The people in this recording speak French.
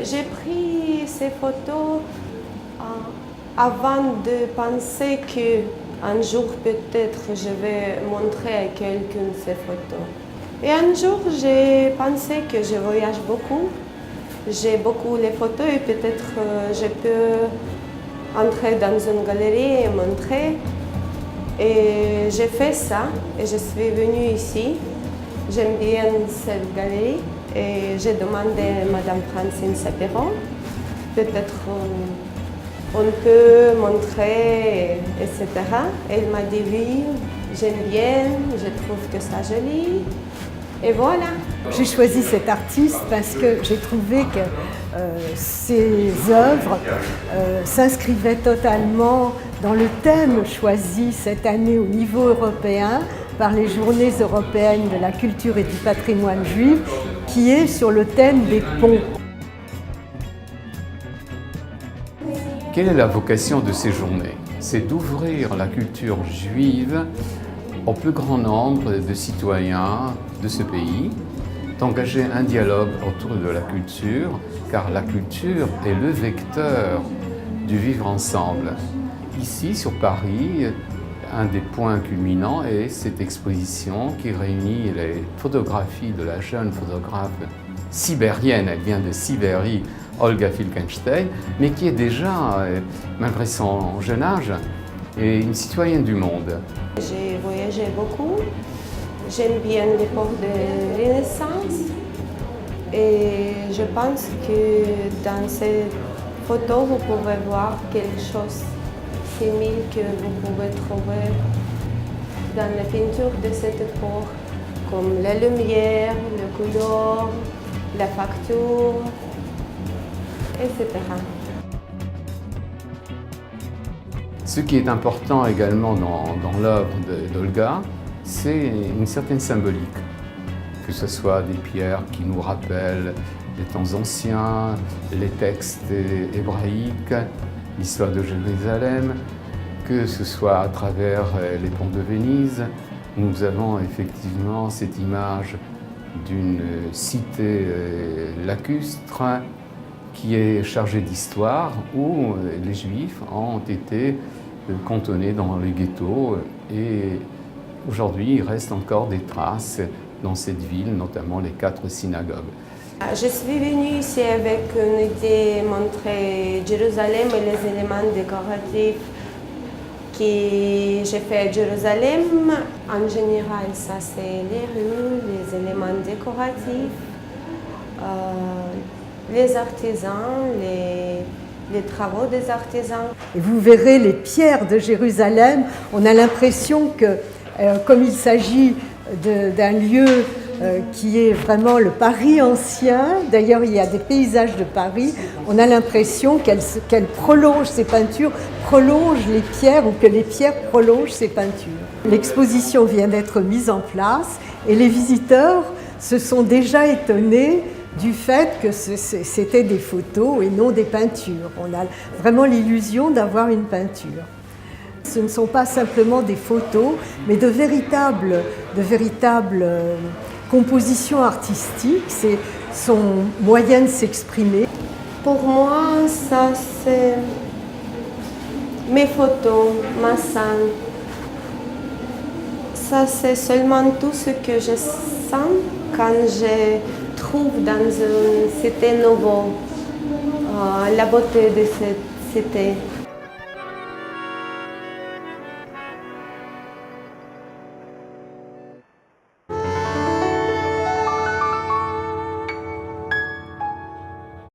J'ai pris ces photos avant de penser qu'un jour peut-être je vais montrer à quelqu'un ces photos. Et un jour j'ai pensé que je voyage beaucoup. J'ai beaucoup les photos et peut-être je peux entrer dans une galerie et montrer. Et j'ai fait ça et je suis venue ici. J'aime bien cette galerie et j'ai demandé à Madame Francine Saperon, peut-être on peut montrer, etc. Elle m'a dit oui, j'aime bien, je trouve que c'est joli. Et voilà. J'ai choisi cet artiste parce que j'ai trouvé que ses œuvres s'inscrivaient totalement dans le thème choisi cette année au niveau européen par les Journées européennes de la culture et du patrimoine juif, qui est sur le thème des ponts. Quelle est la vocation de ces journées? C'est d'ouvrir la culture juive au plus grand nombre de citoyens de ce pays, d'engager un dialogue autour de la culture, car la culture est le vecteur du vivre ensemble. Ici, sur Paris, un des points culminants est cette exposition qui réunit les photographies de la jeune photographe sibérienne, elle vient de Sibérie, Olga Filkenstein, mais qui est déjà, malgré son jeune âge, une citoyenne du monde. J'ai voyagé beaucoup, j'aime bien l'époque de Renaissance et je pense que dans ces photos, vous pouvez voir quelque chose de similaire que vous pouvez trouver dans la peinture de cette époque, comme la lumière, le couleur, la facture, etc. Ce qui est important également dans l'œuvre d'Olga, c'est une certaine symbolique, que ce soit des pierres qui nous rappellent les temps anciens, les textes hébraïques, l'histoire de Jérusalem, que ce soit à travers les ponts de Venise. Nous avons effectivement cette image d'une cité lacustre qui est chargée d'histoire, où les Juifs ont été cantonnés dans les ghettos et aujourd'hui il reste encore des traces dans cette ville, notamment les 4 synagogues. Je suis venue ici avec une idée de montrer Jérusalem et les éléments décoratifs que j'ai fait à Jérusalem. En général, ça c'est les rues, les éléments décoratifs, les artisans, les travaux des artisans. Et vous verrez les pierres de Jérusalem, on a l'impression que, comme il s'agit d'un lieu qui est vraiment le Paris ancien, d'ailleurs il y a des paysages de Paris, on a l'impression qu'elle prolonge ses peintures, prolonge les pierres ou que les pierres prolongent ses peintures. L'exposition vient d'être mise en place et les visiteurs se sont déjà étonnés du fait que c'était des photos et non des peintures. On a vraiment l'illusion d'avoir une peinture. Ce ne sont pas simplement des photos, mais de véritables compositions artistiques. C'est son moyen de s'exprimer. Pour moi, ça c'est mes photos, ma scène. Ça c'est seulement tout ce que je sens quand je trouve dans une cité nouvelle la beauté de cette cité.